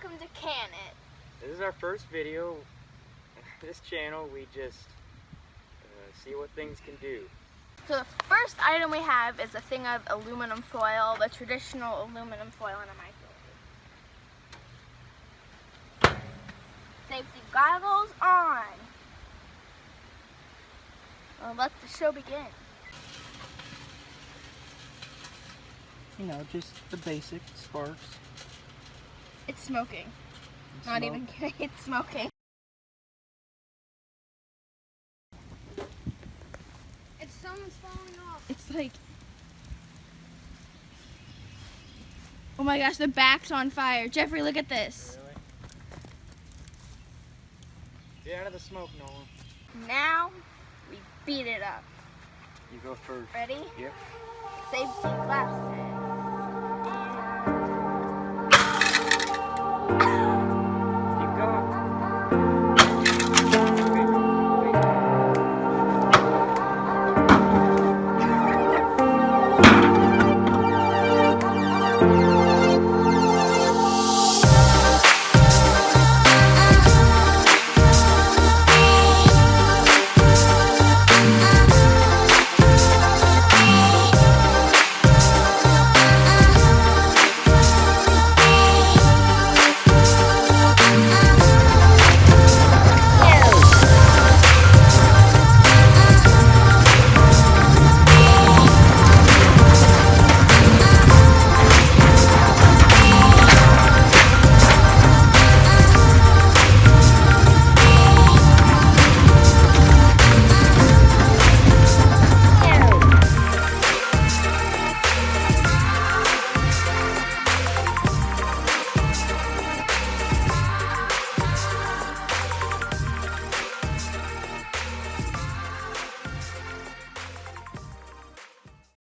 welcome to Can It. This is our first video on this channel. We just see what things can do. So the first item we have is a thing of aluminum foil, the traditional aluminum foil in a microwave. Safety goggles on. Well, let the show begin. You know, just the basic sparks. It's smoking. Not even kidding, it's smoking. Someone's falling off. It's like, oh my gosh, the back's on fire. Jeffrey, look at this. Really? Get out of the smoke, Nolan. Now, we beat it up. You go first. Ready? Yep. Safety glasses.